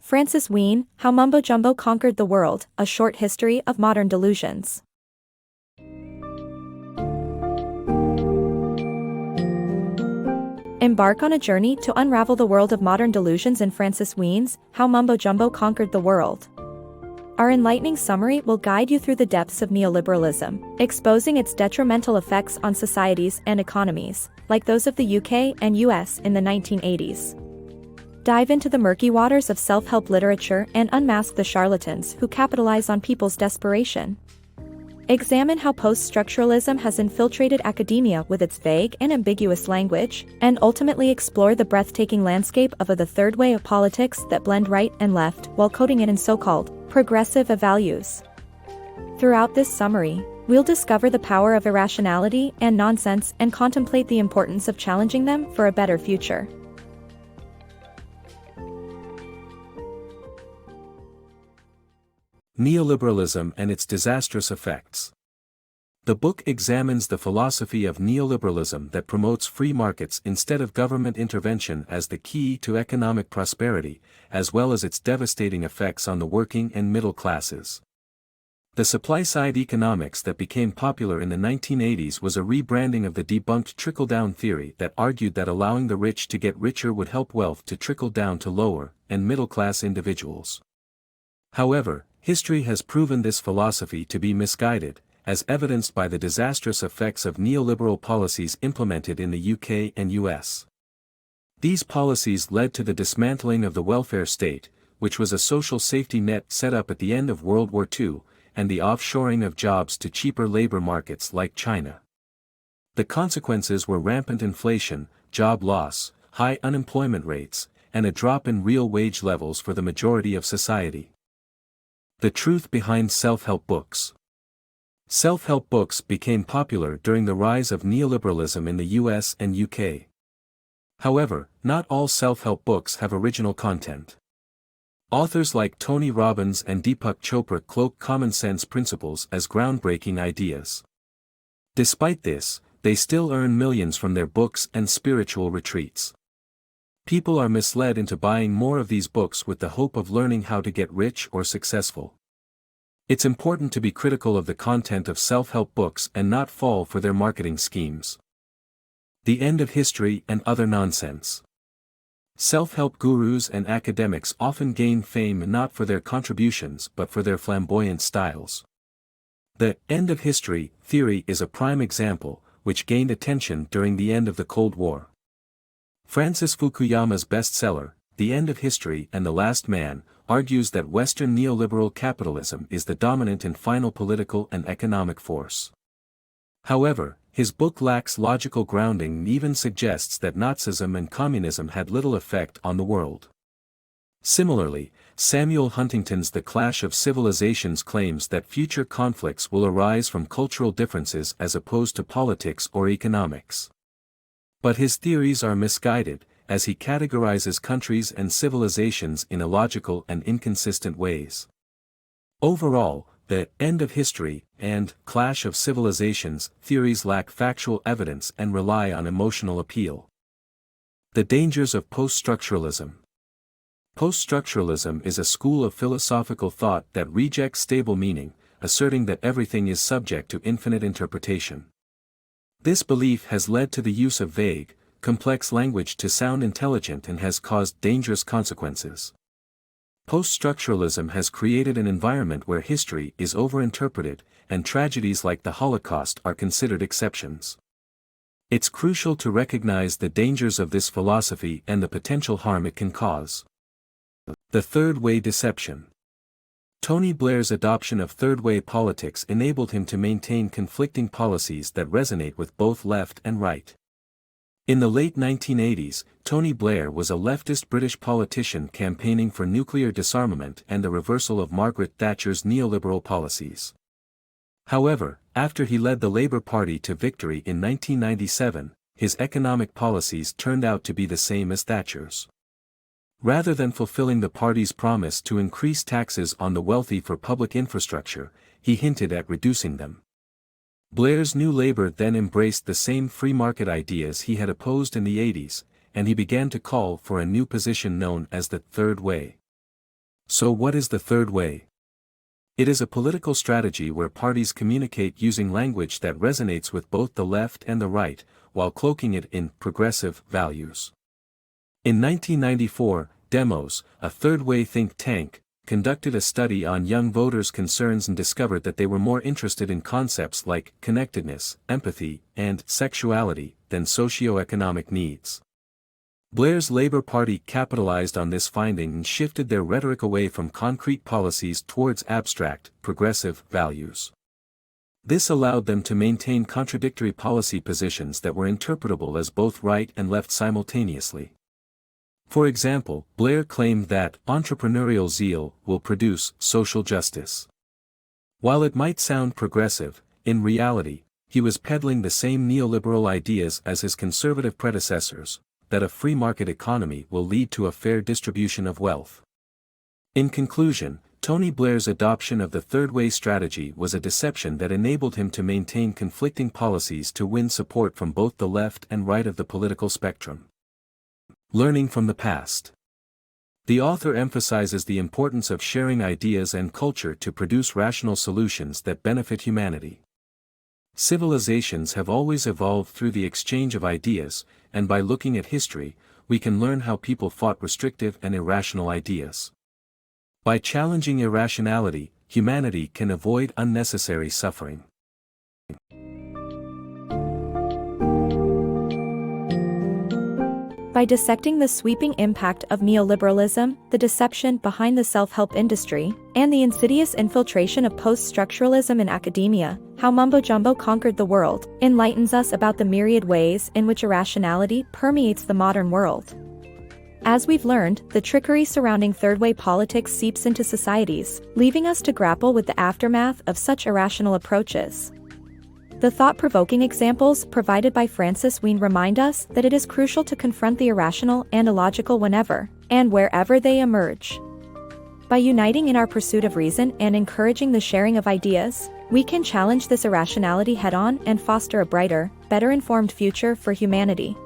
Francis Wheen, How Mumbo-Jumbo Conquered the World, A Short History of Modern Delusions. Embark on a journey to unravel the world of modern delusions in Francis Wheen's How Mumbo-Jumbo Conquered the World. Our enlightening summary will guide you through the depths of neoliberalism, exposing its detrimental effects on societies and economies, like those of the UK and US in the 1980s. Dive into the murky waters of self-help literature and unmask the charlatans who capitalize on people's desperation. Examine how post-structuralism has infiltrated academia with its vague and ambiguous language, and ultimately explore the breathtaking landscape of the third way of politics that blend right and left while coding it in so-called progressive values. Throughout this summary, we'll discover the power of irrationality and nonsense and contemplate the importance of challenging them for a better future. Neoliberalism and its disastrous effects. The book examines the philosophy of neoliberalism that promotes free markets instead of government intervention as the key to economic prosperity, as well as its devastating effects on the working and middle classes. The supply-side economics that became popular in the 1980s was a rebranding of the debunked trickle-down theory that argued that allowing the rich to get richer would help wealth to trickle down to lower and middle-class individuals. However, history has proven this philosophy to be misguided, as evidenced by the disastrous effects of neoliberal policies implemented in the UK and US. These policies led to the dismantling of the welfare state, which was a social safety net set up at the end of World War II, and the offshoring of jobs to cheaper labor markets like China. The consequences were rampant inflation, job loss, high unemployment rates, and a drop in real wage levels for the majority of society. The truth behind self-help books. Self-help books became popular during the rise of neoliberalism in the US and UK. However, not all self-help books have original content. Authors like Tony Robbins and Deepak Chopra cloak common-sense principles as groundbreaking ideas. Despite this, they still earn millions from their books and spiritual retreats. People are misled into buying more of these books with the hope of learning how to get rich or successful. It's important to be critical of the content of self-help books and not fall for their marketing schemes. The end of history and other nonsense. Self-help gurus and academics often gain fame not for their contributions but for their flamboyant styles. The end of history theory is a prime example, which gained attention during the end of the Cold War. Francis Fukuyama's bestseller, The End of History and the Last Man, argues that Western neoliberal capitalism is the dominant and final political and economic force. However, his book lacks logical grounding and even suggests that Nazism and communism had little effect on the world. Similarly, Samuel Huntington's The Clash of Civilizations claims that future conflicts will arise from cultural differences as opposed to politics or economics. But his theories are misguided, as he categorizes countries and civilizations in illogical and inconsistent ways. Overall, the end of history and clash of civilizations theories lack factual evidence and rely on emotional appeal. The dangers of post-structuralism. Post-structuralism is a school of philosophical thought that rejects stable meaning, asserting that everything is subject to infinite interpretation. This belief has led to the use of vague, complex language to sound intelligent and has caused dangerous consequences. Post-structuralism has created an environment where history is overinterpreted, and tragedies like the Holocaust are considered exceptions. It's crucial to recognize the dangers of this philosophy and the potential harm it can cause. The Third Way Deception. Tony Blair's adoption of third-way politics enabled him to maintain conflicting policies that resonate with both left and right. In the late 1980s, Tony Blair was a leftist British politician campaigning for nuclear disarmament and the reversal of Margaret Thatcher's neoliberal policies. However, after he led the Labour Party to victory in 1997, his economic policies turned out to be the same as Thatcher's. Rather than fulfilling the party's promise to increase taxes on the wealthy for public infrastructure, he hinted at reducing them. Blair's New Labour then embraced the same free market ideas he had opposed in the 80s, and he began to call for a new position known as the Third Way. So what is the third way? It is a political strategy where parties communicate using language that resonates with both the left and the right, while cloaking it in progressive values. In 1994, Demos, a third-way think tank, conducted a study on young voters' concerns and discovered that they were more interested in concepts like connectedness, empathy, and sexuality than socioeconomic needs. Blair's Labour Party capitalized on this finding and shifted their rhetoric away from concrete policies towards abstract, progressive values. This allowed them to maintain contradictory policy positions that were interpretable as both right and left simultaneously. For example, Blair claimed that entrepreneurial zeal will produce social justice. While it might sound progressive, in reality, he was peddling the same neoliberal ideas as his conservative predecessors, that a free market economy will lead to a fair distribution of wealth. In conclusion, Tony Blair's adoption of the third-way strategy was a deception that enabled him to maintain conflicting policies to win support from both the left and right of the political spectrum. Learning from the past. The author emphasizes the importance of sharing ideas and culture to produce rational solutions that benefit humanity. Civilizations have always evolved through the exchange of ideas, and by looking at history, we can learn how people fought restrictive and irrational ideas. By challenging irrationality, humanity can avoid unnecessary suffering. By dissecting the sweeping impact of neoliberalism, the deception behind the self-help industry, and the insidious infiltration of post-structuralism in academia, How Mumbo-Jumbo Conquered the World enlightens us about the myriad ways in which irrationality permeates the modern world. As we've learned, the trickery surrounding third-way politics seeps into societies, leaving us to grapple with the aftermath of such irrational approaches. The thought-provoking examples provided by Wheen remind us that it is crucial to confront the irrational and illogical whenever and wherever they emerge. By uniting in our pursuit of reason and encouraging the sharing of ideas, we can challenge this irrationality head-on and foster a brighter, better-informed future for humanity.